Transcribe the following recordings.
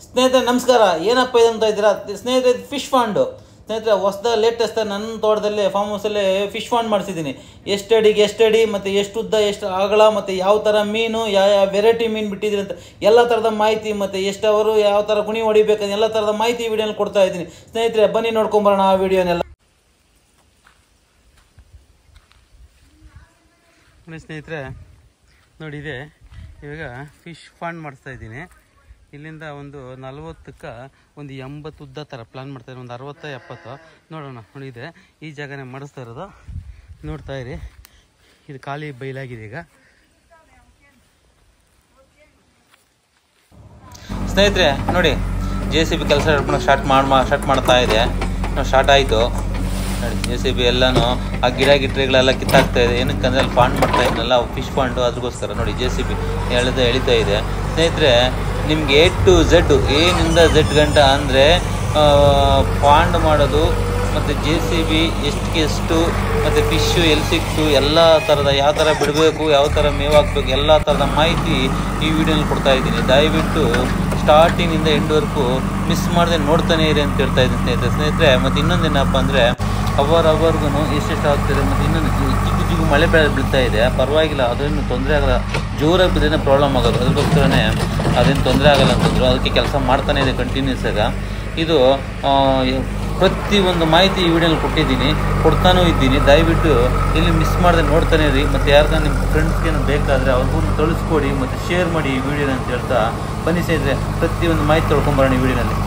ಸ್ನೇಹಿತರೆ ನಮಸ್ಕಾರ. ಏನಪ್ಪ ಇದು ಅಂತ ಇದ್ದೀರಾ ಸ್ನೇಹಿತರೆ? ಇದು ಫಿಶ್ ಫಾಂಡು ಸ್ನೇಹಿತರೆ. ಹೊಸದ ಲೇಟೆಸ್ಟ್ ನನ್ನ ತೋಟದಲ್ಲಿ ಫಾರ್ಮ್ ಹೌಸಲ್ಲಿ ಫಿಶ್ ಫಾಂಡ್ ಮಾಡಿಸಿದ್ದೀನಿ. ಎಷ್ಟು ಅಡಿ ಮತ್ತು ಎಷ್ಟು ಉದ್ದ, ಎಷ್ಟು ಅಗಲ, ಮತ್ತು ಯಾವ ಥರ ಮೀನು, ಯಾವ ವೆರೈಟಿ ಮೀನು ಬಿಟ್ಟಿದ್ದೀರಿ ಅಂತ ಎಲ್ಲ ಥರದ ಮಾಹಿತಿ, ಮತ್ತು ಎಷ್ಟು ಅವರು ಯಾವ ಥರ ಗುಣಿ ಹೊಡಿಬೇಕಂತ ಎಲ್ಲ ಥರದ ಮಾಹಿತಿ ಈ ವಿಡಿಯೋನಲ್ಲಿ ಕೊಡ್ತಾ ಇದ್ದೀನಿ ಸ್ನೇಹಿತರೆ. ಬನ್ನಿ ನೋಡ್ಕೊಂಬರೋಣ ಆ ವಿಡಿಯೋನೆಲ್ಲ. ಸ್ನೇಹಿತರೆ ನೋಡಿ, ಇದೆ ಇವಾಗ ಫಿಶ್ ಫಾಂಡ್ ಮಾಡಿಸ್ತಾ ಇದ್ದೀನಿ. ಇಲ್ಲಿಂದ ಒಂದು 40ಕ್ಕೆ ಒಂದು 80 ಉದ್ದ ಥರ ಪ್ಲ್ಯಾನ್ ಮಾಡ್ತಾಯಿದ್ದೀನಿ. ಒಂದು 60-70 ನೋಡೋಣ. ನೋಡಿದೆ ಈ ಜಾಗನೇ ಮಾಡಿಸ್ತಾ ಇರೋದು, ನೋಡ್ತಾ ಇರಿ. ಇದು ಖಾಲಿ ಬಯಲಾಗಿದೆ ಈಗ ಸ್ನೇಹಿತರೆ. ನೋಡಿ JCB ಕೆಲಸ ಸ್ಟಾರ್ಟ್ ಮಾಡ್ತಾ ಇದೆ. ಸ್ಟಾರ್ಟ್ ಆಯಿತು ನೋಡಿ. JCB ಎಲ್ಲನೂ ಆ ಗಿಡಗಳೆಲ್ಲ ಕಿತ್ತಾಗ್ತಾ ಇದೆ. ಏನಕ್ಕೆ ಅಂದರೆ ಅಲ್ಲಿ ಫಾಂಡ್ ಮಾಡ್ತಾ ಇದ್ನಲ್ಲ, ಫಿಶ್ ಫಾಂಡು, ಅದಕ್ಕೋಸ್ಕರ ನೋಡಿ JCB ಎಳಿತಾ ಇದೆ ಸ್ನೇಹಿತರೆ. ನಿಮಗೆ A to Z, ಏನಿಂದ Z ಗಂಟ ಅಂದರೆ ಫಾಂಡ್ ಮಾಡೋದು, ಮತ್ತು JCB ಎಷ್ಟು, ಮತ್ತು ಫಿಶ್ಶು ಎಲ್ಲಿ ಸಿಕ್ತು, ಎಲ್ಲ ಥರದ ಯಾವ ಥರ ಬಿಡಬೇಕು, ಯಾವ ಥರ ಮೇವು ಹಾಕ್ಬೇಕು, ಎಲ್ಲ ಥರದ ಮಾಹಿತಿ ಈ ವಿಡಿಯೋನಲ್ಲಿ ಕೊಡ್ತಾ ಇದ್ದೀನಿ. ದಯವಿಟ್ಟು ಸ್ಟಾರ್ಟಿಂಗಿಂದ ಎಂಡ್ವರೆಗೂ ಮಿಸ್ ಮಾಡದೆ ನೋಡ್ತಾನೆ ಇರಿ ಅಂತ ಹೇಳ್ತಾ ಇದ್ದೀನಿ ಸ್ನೇಹಿತರೆ. ಮತ್ತು ಇನ್ನೊಂದೇನಪ್ಪ ಅಂದರೆ ಅವರ್ಗೂ ಎಷ್ಟೆಷ್ಟು ಆಗ್ತಿದೆ. ಮತ್ತು ಇನ್ನೊಂದು ಚಿಕ್ಕ ಮಳೆ ಬೀಳ್ತಾ ಇದೆ, ಪರವಾಗಿಲ್ಲ, ಅದೇನು ತೊಂದರೆ ಆಗಲ್ಲ. ಜೋರಾಗಿ ಬಿದ್ದರೆ ಪ್ರಾಬ್ಲಮ್ ಆಗೋದು, ಅದಕ್ಕೋಸ್ಕರನೇ ಅದೇನು ತೊಂದರೆ ಆಗಲ್ಲ ಅಂತಂದರು. ಅದಕ್ಕೆ ಕೆಲಸ ಮಾಡ್ತಾನೆ ಇದೆ ಕಂಟಿನ್ಯೂಸ್ ಆಗ. ಇದು ಪ್ರತಿಯೊಂದು ಮಾಹಿತಿ ಈ ವಿಡಿಯೋನಲ್ಲಿ ಕೊಡ್ತಾನೂ ಇದ್ದೀನಿ. ದಯವಿಟ್ಟು ಇಲ್ಲಿ ಮಿಸ್ ಮಾಡದೆ ನೋಡ್ತಾನೆ ಇರಿ. ಮತ್ತು ಯಾರ್ದು ನಿಮ್ಮ ಫ್ರೆಂಡ್ಸ್ಗೇನು ಬೇಕಾದರೆ ಅವ್ರಿಗೂ ತಿಳಿಸ್ಕೊಡಿ ಮತ್ತು ಶೇರ್ ಮಾಡಿ ಈ ವಿಡಿಯೋನ ಅಂತ ಹೇಳ್ತಾ ಬನ್ನಿ ಸ್ನೇಹಿತರೆ, ಪ್ರತಿಯೊಂದು ಮಾಹಿತಿ ತೊಳ್ಕೊಂಬರೋಣ ಈ ವಿಡಿಯೋನಲ್ಲಿ.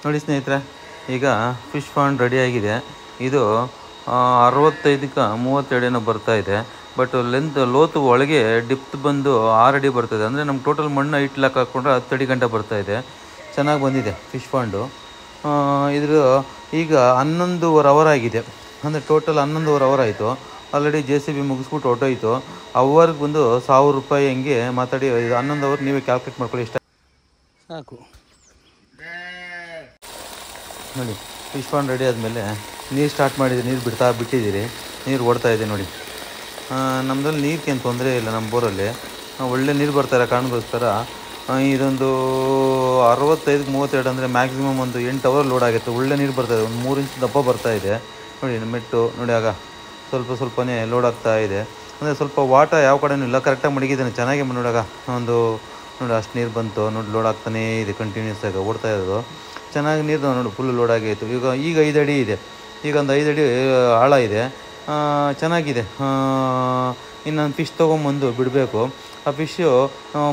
ನೋಡಿ ಸ್ನೇಹಿತರೆ, ಈಗ ಫಿಶ್ ಫಾಂಡ್ ರೆಡಿಯಾಗಿದೆ. ಇದು 65ಕ್ಕೆ 32 ಏನೋ ಬರ್ತಾ ಇದೆ. ಬಟ್ ಲೋತು ಒಳಗೆ ಡಿಪ್ತ್ ಬಂದು 6 ಅಡಿ ಬರ್ತಾಯಿದೆ. ಅಂದರೆ ನಮ್ಗೆ ಟೋಟಲ್ ಮಣ್ಣು ಇಟ್ಲಾಕ್ ಹಾಕ್ಕೊಂಡ್ರೆ 10 ಅಡಿ ಗಂಟೆ ಬರ್ತಾಯಿದೆ. ಚೆನ್ನಾಗಿ ಬಂದಿದೆ ಫಿಶ್ ಫಾಂಡು. ಇದ್ರ ಈಗ 11.5 ಅವರ್ ಆಗಿದೆ. ಅಂದರೆ ಟೋಟಲ್ 11.5 ಅವರ್ ಆಯಿತು. Already JCB ಮುಗಿಸ್ಬಿಟ್ಟು ಹೊಟ್ಟೋಯ್ತು. ಅವರ್ಗೆ ಬಂದು 1000 ರೂಪಾಯಿ ಹಂಗೆ ಮಾತಾಡಿ 11 ಅವರ್ ನೀವೇ ಕ್ಯಾಲ್ಕುಲೇಟ್ ಮಾಡ್ಕೊಳ್ಳಿ, ಇಷ್ಟ ಸಾಕು. ನೋಡಿ ಫಿಶ್ ಫಾಂಡ್ ರೆಡಿ ಆದಮೇಲೆ ನೀರು ಸ್ಟಾರ್ಟ್ ಮಾಡಿದ್ದೀರಿ, ನೀರು ಬಿಟ್ಟಿದ್ದೀರಿ, ನೀರು ಓಡ್ತಾ ಇದೆ ನೋಡಿ. ನಮ್ಮದ್ರಲ್ಲಿ ನೀರಿಗೇನು ತೊಂದರೆ ಇಲ್ಲ. ನಮ್ಮ ಬೋರಲ್ಲಿ ಒಳ್ಳೆ ನೀರು ಬರ್ತಾರೆ ಕಾರಣಕ್ಕೋಸ್ಕರ ಇದೊಂದು 65ಕ್ಕೆ 32 ಅಂದರೆ ಮ್ಯಾಕ್ಸಿಮಮ್ ಒಂದು 8 ಅವರ್ ಲೋಡ್ ಆಗುತ್ತೆ. ಒಳ್ಳೆ ನೀರು ಬರ್ತಾಯಿದೆ, ಒಂದು 3 ಇಂಚ್ ದಪ್ಪ ಬರ್ತಾಯಿದೆ ನೋಡಿ. ಮೆಟ್ಟು ನೋಡಿ, ಆಗ ಸ್ವಲ್ಪನೇ ಲೋಡ್ ಆಗ್ತಾ ಇದೆ. ಅಂದರೆ ಸ್ವಲ್ಪ ವಾಟ ಯಾವ ಕಡೆಯೂ ಇಲ್ಲ, ಕರೆಕ್ಟಾಗಿ ಮಡಗಿದ್ದಾನೆ ಚೆನ್ನಾಗಿ. ನೋಡಾಗ ನೋಡಿ ಅಷ್ಟು ನೀರು ಬಂತು ನೋಡಿ. ಲೋಡ್ ಆಗ್ತಾನೇ ಇದೆ, ಕಂಟಿನ್ಯೂಸ್ ಆಗಿ ಓಡ್ತಾ ಇರೋದು. ಚೆನ್ನಾಗಿ ನೀರು ನೋಡಿ, ಫುಲ್ ಲೋಡ್ ಆಗಿತ್ತು. ಈಗ 5 ಅಡಿ ಇದೆ. ಈಗ ಒಂದು 5 ಅಡಿ ಆಳ ಇದೆ, ಚೆನ್ನಾಗಿದೆ. ಇನ್ನೊಂದು ಫಿಶ್ ತೊಗೊಂಬಂದು ಬಿಡಬೇಕು. ಆ ಫಿಶ್ಶು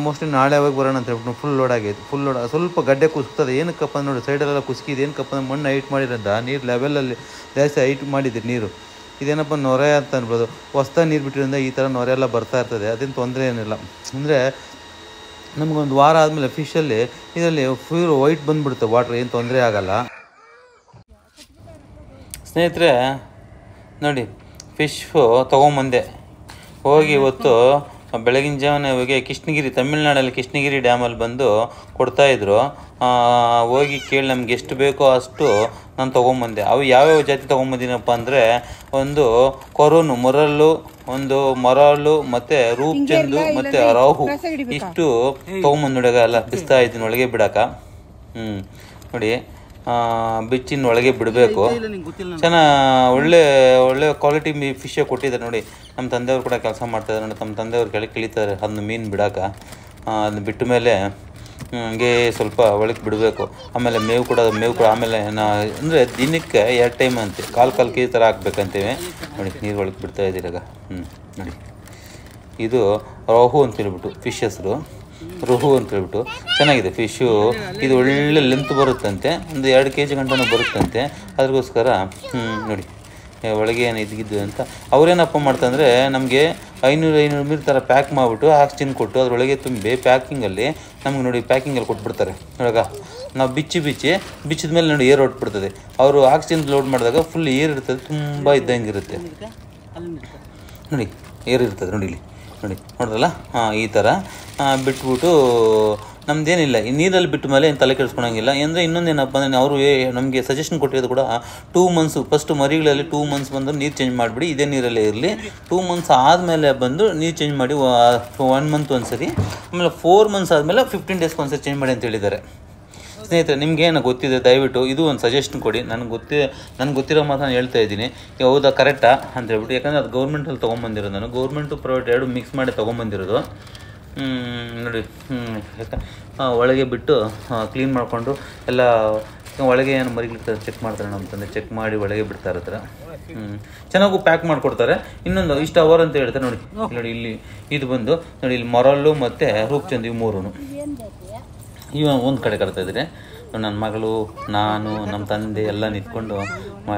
ಮೋಸ್ಟ್ಲಿ ನಾಳೆ ಅವಾಗ ಬರೋಣ ಅಂತ ಹೇಳ್ಬಿಟ್ಟು ಫುಲ್ ಲೋಡ್ ಆಗೈತೆ. ಫುಲ್ ಲೋಡ್ ಸ್ವಲ್ಪ ಗಡ್ಡೆ ಕುಸ್ಕ್ತದೆ. ಏನಕ್ಕಪ್ಪ ನೋಡಿ, ಸೈಡಲ್ಲೆಲ್ಲ ಕುಸ್ಕಿದೆ. ಏನಕ್ಕಪ್ಪ ಅಂದ್ರೆ ಮಣ್ಣು ಹೈಟ್ ಮಾಡಿರೋದ, ನೀರು ಲೆವೆಲಲ್ಲಿ ಜಾಸ್ತಿ ಹೈಟ್ ಮಾಡಿದ್ದೀರಿ ನೀರು. ಇದೇನಪ್ಪ ನೊರೆ ಅಂತ ಅನ್ಬೋದು. ಹೊಸ್ದಾಗಿ ನೀರು ಬಿಟ್ಟಿರೋದ್ರಿಂದ ಈ ಥರ ನೊರೆ ಎಲ್ಲ ಬರ್ತಾ ಇರ್ತದೆ. ಅದೇನು ತೊಂದರೆ ಏನಿಲ್ಲ. ಅಂದರೆ ನಮಗೊಂದು ವಾರ ಆದಮೇಲೆ ಫಿಶಲ್ಲಿ ಇದರಲ್ಲಿ ಫುಲ್ ವೈಟ್ ಬಂದುಬಿಡುತ್ತೆ ವಾಟ್ರ್, ಏನು ತೊಂದರೆ ಆಗೋಲ್ಲ ಸ್ನೇಹಿತರೆ. ನೋಡಿ ಫಿಶ್ಶು ತೊಗೊಂಬಂದೆ ಹೋಗಿ ಇವತ್ತು ಬೆಳಗಿನ ಜಾವನೇ ಹೋಗಿ ತಮಿಳ್ನಾಡಲ್ಲಿ ಕೃಷ್ಣಗಿರಿ ಡ್ಯಾಮಲ್ಲಿ ಬಂದು ಕೊಡ್ತಾಯಿದ್ರು. ಹೋಗಿ ಕೇಳಿ ನಮ್ಗೆ ಎಷ್ಟು ಬೇಕೋ ಅಷ್ಟು ನಾನು ತೊಗೊಂಬಂದೆ. ಅವು ಯಾವ್ಯಾವ ಜಾತಿ ತೊಗೊಂಬಂದಿನಪ್ಪ ಅಂದರೆ ಒಂದು ಕೊರೋನು, ಮೊರಲ್ಲು, ಒಂದು ಮೊರಾಲು, ಮತ್ತು ರೂಪ್ಚಂದು, ಮತ್ತು ರಾಹು, ಇಷ್ಟು ತೊಗೊಂಬಂದು ನೋಡಾಗ ಎಲ್ಲ ಬಿಸ್ತಾ ಇದ್ದೀನಿ ಒಳಗೆ ಬಿಡಾಕ. ನೋಡಿ ಬಿಚ್ಚಿನ ಒಳಗೆ ಬಿಡಬೇಕು. ಒಳ್ಳೆ ಕ್ವಾಲಿಟಿ ಫಿಶೇ ಕೊಟ್ಟಿದ್ದಾರೆ ನೋಡಿ. ನಮ್ಮ ತಂದೆಯವ್ರು ಕೂಡ ಕೆಲಸ ಮಾಡ್ತಾಯಿದ್ದಾರೆ ನೋಡಿ. ನಮ್ಮ ತಂದೆಯವ್ರು ಕೆಳಗೆ ಇಳಿತಾರೆ ಅದನ್ನ ಮೀನು ಬಿಡಾಕ. ಅದನ್ನ ಬಿಟ್ಟ ಮೇಲೆ ಹಂಗೆ ಸ್ವಲ್ಪ ಒಳಗೆ ಬಿಡಬೇಕು. ಆಮೇಲೆ ಮೇವು ಕೂಡ ಆಮೇಲೆ ಅಂದರೆ ದಿನಕ್ಕೆ 2 ಟೈಮ್ ಅಂತೆ ಕಾಲು ಕೆ ಜಿ ಥರ ಹಾಕ್ಬೇಕಂತೇವೆ. ನೋಡಿ ನೀರು ಒಳಗೆ ಬಿಡ್ತಾ ಇದ್ದೀರಾಗ. ನೋಡಿ ಇದು ರೋಹು ಅಂತ ಹೇಳ್ಬಿಟ್ಟು ಫಿಶ್ ಹೆಸರು, ರೋಹು ಅಂತ ಹೇಳ್ಬಿಟ್ಟು ಚೆನ್ನಾಗಿದೆ ಫಿಶ್ಶು. ಇದು ಒಳ್ಳೆ ಲೆಂತ್ ಬರುತ್ತಂತೆ, ಒಂದು 2 kg ಗಂಟನೂ ಬರುತ್ತಂತೆ. ಅದಕ್ಕೋಸ್ಕರ ನೋಡಿ ಒಳಗೆ ಏನು ಇದ್ದಿದ್ದು ಅಂತ ಅವ್ರೇನಪ್ಪ ಮಾಡ್ತಂದರೆ ನಮಗೆ 500 ಮೀಲ್ ಥರ ಪ್ಯಾಕ್ ಮಾಡಿಬಿಟ್ಟು ಆಕ್ಸಿಜನ್ ಕೊಟ್ಟು ಅದರೊಳಗೆ ತುಂಬಿ ಪ್ಯಾಕಿಂಗಲ್ಲಿ ನಮ್ಗೆ ನೋಡಿ ಪ್ಯಾಕಿಂಗಲ್ಲಿ ಕೊಟ್ಬಿಡ್ತಾರೆ. ಇವಾಗ ನಾವು ಬಿಚ್ಚಿದ ಮೇಲೆ ನೋಡಿ ಏರ್ ಹೊಟ್ಬಿಡ್ತದೆ. ಅವರು ಆಕ್ಸಿಜನ್ ಲೋಡ್ ಮಾಡಿದಾಗ ಫುಲ್ ಏರ್ ಇರ್ತದೆ, ತುಂಬ ಇದ್ದಂಗೆ ಇರುತ್ತೆ. ನೋಡಿ ಏರ್ ಇರ್ತದೆ ನೋಡಿ ಇಲ್ಲಿ ನೋಡಿ ನೋಡ್ರಲ್ಲ. ಈ ಥರ ಬಿಟ್ಬಿಟ್ಟು ನಮ್ದೇನಿಲ್ಲ ಈ ನೀರಲ್ಲಿ ಬಿಟ್ಟ ಮೇಲೆ ಏನು ತಲೆ ಕೆಡಿಸ್ಕೊಳಂಗಿಲ್ಲ. ಅಂದರೆ ಇನ್ನೊಂದೇನಪ್ಪ ಅಂದರೆ ಅವರು ನಮಗೆ ಸಜೆಷನ್ ಕೊಟ್ಟಿರೋದು ಕೂಡ 2 months ಫಸ್ಟು ಮರಿಗಳಲ್ಲಿ 2 months ಬಂದು ನೀರು ಚೇಂಜ್ ಮಾಡಿಬಿಡಿ, ಇದೇ ನೀರಲ್ಲೇ ಇರಲಿ. 2 months ಆದಮೇಲೆ ಬಂದು ನೀರು ಚೇಂಜ್ ಮಾಡಿ 1 month ಒಂದ್ಸರಿ, ಆಮೇಲೆ 4 months ಆದಮೇಲೆ 15 days ಒಂದ್ಸರಿ ಚೇಂಜ್ ಮಾಡಿ ಅಂತ ಹೇಳಿದ್ದಾರೆ. ಸ್ನೇಹಿತರೆ ನಿಮಗೇನು ಗೊತ್ತಿದೆ ದಯವಿಟ್ಟು ಇದು ಒಂದು ಸಜೆಷನ್ ಕೊಡಿ. ನನಗೆ ಗೊತ್ತಿರೋ ಮಾತು ನಾನು ಹೇಳ್ತಾ ಇದ್ದೀನಿ. ಹೌದಾ ಕರೆಕ್ಟಾ ಅಂತ ಹೇಳ್ಬಿಟ್ಟು, ಯಾಕಂದರೆ ಅದು ಗೌರ್ಮೆಂಟಲ್ಲಿ ತೊಗೊಂಬಂದಿರೋದು, ನಾನು ಗೌರ್ಮೆಂಟು ಪ್ರೈವೇಟ್ 2 ಮಿಕ್ಸ್ ಮಾಡಿ ತೊಗೊಂಬಂದಿರೋದು. ನೋಡಿ ಒಳಗೆ ಬಿಟ್ಟು ಕ್ಲೀನ್ ಮಾಡಿಕೊಂಡು ಎಲ್ಲ ಒಳಗೆ ಏನು ಮರಿಗಳು ಚೆಕ್ ಮಾಡ್ತಾರೆ ನಮ್ಮ ತಂದೆ, ಚೆಕ್ ಮಾಡಿ ಒಳಗೆ ಬಿಡ್ತಾರೆ ಹತ್ರ. ಚೆನ್ನಾಗೂ ಪ್ಯಾಕ್ ಮಾಡಿಕೊಡ್ತಾರೆ. ಇನ್ನೊಂದು ಇಷ್ಟು ಅವರ್ ಅಂತ ಹೇಳ್ತಾರೆ ನೋಡಿ. ನೋಡಿ ಇಲ್ಲಿ ಇದು ಬಂದು ನೋಡಿ ಇಲ್ಲಿ ಮೊರಲ್ಲು ಮತ್ತು ರೂಪ್ಚಂದ್ ಇವು 3 ಇವ ಒಂದು ಕಡೆ ಕಟ್ತಾ ಇದ್ದೀರಿ. ನನ್ನ ಮಗಳು ನಾನು ನಮ್ಮ ತಂದೆ ಎಲ್ಲ ನಿಂತ್ಕೊಂಡು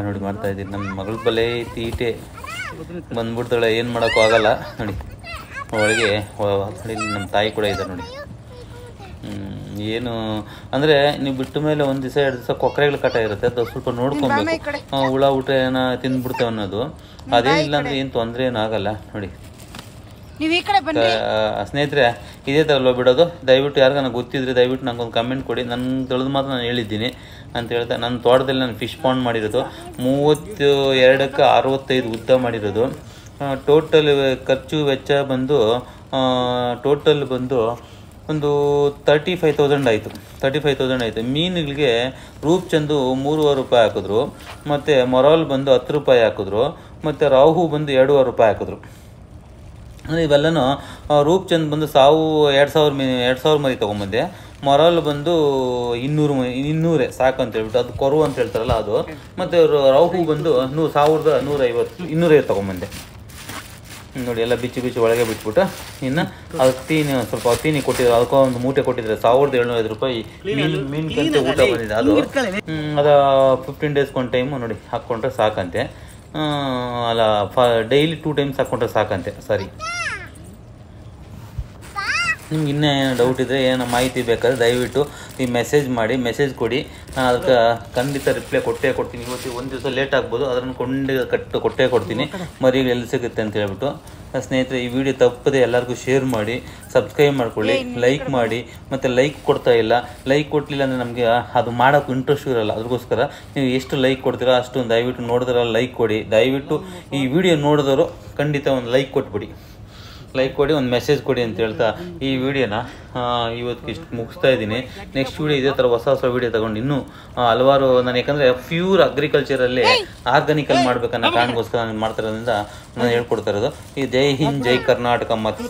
ನೋಡಿ ಮಾಡ್ತಾಯಿದ್ದೀರಿ. ನಮ್ಮ ಮಗಳ ಬಲೆ ತೀಟೆ ಬಂದ್ಬಿಡ್ತಾಳೆ, ಏನು ಮಾಡೋಕ್ಕೂ ಆಗಲ್ಲ. ನೋಡಿ ಒಳಗೆ ನಮ್ಮ ತಾಯಿ ಕೂಡ ಇದ್ದಾರೆ ನೋಡಿ. ಏನು ಅಂದರೆ ನೀವು ಬಿಟ್ಟ ಮೇಲೆ 1 ದಿವಸ 2 ದಿವಸ ಕೊಕ್ಕರೆಗಳ ಕಾಟ ಇರುತ್ತೆ, ಅದು ಸ್ವಲ್ಪ ನೋಡ್ಕೊಬೇಕು. ಹುಳ ಊಟ ಏನೋ ತಿಂದ್ಬಿಡ್ತೇವೆ ಅನ್ನೋದು ಅದೇನಿಲ್ಲ ಅಂದರೆ ಏನು ತೊಂದರೆ ಏನೂ ಆಗಲ್ಲ. ನೋಡಿ ಸ್ನೇಹಿತರೆ ಇದೇ ಥರ ಬಿಡೋದು. ದಯವಿಟ್ಟು ಯಾರಿಗಾನ ಗೊತ್ತಿದ್ರೆ ದಯವಿಟ್ಟು ನಂಗೊಂದು ಕಮೆಂಟ್ ಕೊಡಿ. ನನ್ನ ತಿಳಿದ ಮಾತ್ರ ನಾನು ಹೇಳಿದ್ದೀನಿ ಅಂತ ಹೇಳ್ತಾ, ನನ್ನ ತೋಟದಲ್ಲಿ ನಾನು ಫಿಶ್ ಪಾಂಡ್ ಮಾಡಿರೋದು 32ಕ್ಕೆ 65 ಉದ್ದ ಮಾಡಿರೋದು. ಟೋಟಲ್ ಖರ್ಚು ವೆಚ್ಚ ಬಂದು ಒಂದು 35,000 ಆಯಿತು. 35,000 ಆಯಿತು. ಮೀನುಗಳಿಗೆ ರೂಪ್ಚಂದು 3.5 ರೂಪಾಯಿ ಹಾಕಿದ್ರು, ಮತ್ತು ಮೊರಾಲ್ ಬಂದು 10 ರೂಪಾಯಿ ಹಾಕಿದ್ರು, ಮತ್ತು ರಾಹು ಬಂದು 2.5 ರೂಪಾಯಿ ಹಾಕಿದ್ರು. ಅಂದರೆ ಇವೆಲ್ಲನೂ ರೂಪ್ಚಂದ್ ಬಂದು 2,000 ಮರಿ ತೊಗೊಂಬಂದೆ. ಮೊರಾಲ್ ಬಂದು 200 ಸಾಕು ಅಂತ ಹೇಳ್ಬಿಟ್ಟು, ಅದು ಕೊರು ಅಂತ ಹೇಳ್ತಾರಲ್ಲ ಅದು. ಮತ್ತು ರಾಹು ಬಂದು 1,150 ತೊಗೊಂಬಂದೆ. ನೋಡಿ ಎಲ್ಲ ಬಿಚ್ಚಿ ಒಳಗೆ ಬಿಟ್ಬಿಟ್ಟು ಇನ್ನು ಅದು ಸ್ವಲ್ಪ ತೀನಿ ಕೊಟ್ಟಿದ್ರು, ಅದಕ್ಕೂ ಒಂದು ಮೂಟೆ ಕೊಟ್ಟಿದ್ರೆ 1,750 ರೂಪಾಯಿ ಮೀನ್ಕಂತೆ ಊಟ ಬಂದಿದೆ. ಅದು 15 ಡೇಸ್ಗೆ ಒಂದು ಟೈಮು ನೋಡಿ ಹಾಕ್ಕೊಂಡ್ರೆ ಸಾಕಂತೆ. ಅಲ್ಲ ಡೈಲಿ 2 ಟೈಮ್ಸ್ ಹಾಕ್ಕೊಂಡ್ರೆ ಸಾಕಂತೆ. ಸರಿ, ನಿಮ್ಗೆ ಇನ್ನೂ ಏನೋ ಡೌಟ್ ಇದ್ದರೆ ಏನೋ ಮಾಹಿತಿ ಬೇಕಾದ್ರೆ ದಯವಿಟ್ಟು ಈ ಮೆಸೇಜ್ ಕೊಡಿ. ನಾನು ಅದಕ್ಕೆ ಖಂಡಿತ ರಿಪ್ಲೈ ಕೊಡ್ತೀನಿ. ಇವತ್ತು ಒಂದು ದಿವಸ ಲೇಟ್ ಆಗ್ಬೋದು, ಅದನ್ನು ಕೊಟ್ಟೇ ಕೊಡ್ತೀನಿ. ಮರಿಗಳು ಎಲ್ಲಿ ಸಿಗುತ್ತೆ ಅಂತ ಹೇಳ್ಬಿಟ್ಟು. ಸ್ನೇಹಿತರೆ ಈ ವಿಡಿಯೋ ತಪ್ಪದೆ ಎಲ್ಲರಿಗೂ ಶೇರ್ ಮಾಡಿ, ಸಬ್ಸ್ಕ್ರೈಬ್ ಮಾಡ್ಕೊಳ್ಳಿ, ಲೈಕ್ ಮಾಡಿ. ಮತ್ತು ಲೈಕ್ ಕೊಡ್ತಾ ಇಲ್ಲ, ಲೈಕ್ ಕೊಟ್ಟಲಿಲ್ಲ ಅಂದರೆ ನಮಗೆ ಅದು ಮಾಡೋಕ್ಕೂ ಇಂಟ್ರೆಸ್ಟ್ ಇರೋಲ್ಲ. ಅದಕ್ಕೋಸ್ಕರ ನೀವು ಎಷ್ಟು ಲೈಕ್ ಕೊಡ್ತೀರಾ ಅಷ್ಟು ದಯವಿಟ್ಟು ನೋಡಿದ್ರೆ ಲೈಕ್ ಕೊಡಿ. ದಯವಿಟ್ಟು ಈ ವಿಡಿಯೋ ನೋಡಿದವರು ಖಂಡಿತ ಒಂದು ಲೈಕ್ ಕೊಟ್ಬಿಡಿ, ಒಂದು ಮೆಸೇಜ್ ಕೊಡಿ ಅಂತ ಹೇಳ್ತಾ ಈ ವಿಡಿಯೋನ ಇವತ್ತಿಗೆ ಇಷ್ಟು ಮುಗಿಸ್ತಾ ಇದ್ದೀನಿ. ನೆಕ್ಸ್ಟ್ ವಿಡಿಯೋ ಇದೇ ಥರ ಹೊಸ ವಿಡಿಯೋ ತಗೊಂಡು ಇನ್ನೂ ಹಲವಾರು ನಾನು, ಯಾಕಂದರೆ ಪ್ಯೂರ್ ಅಗ್ರಿಕಲ್ಚರಲ್ಲಿ ಆರ್ಗಾನಿಕಲ್ ಮಾಡ್ಬೇಕನ್ನೋ ಕಾರಣಕ್ಕೋಸ್ಕರ ನಾನು ಮಾಡ್ತಾ ಇರೋದ್ರಿಂದ ನಾನು ಹೇಳ್ಕೊಡ್ತಾ ಇರೋದು. ಈ ಜೈ ಹಿಂದ್, ಜೈ ಕರ್ನಾಟಕ ಮತ್ತು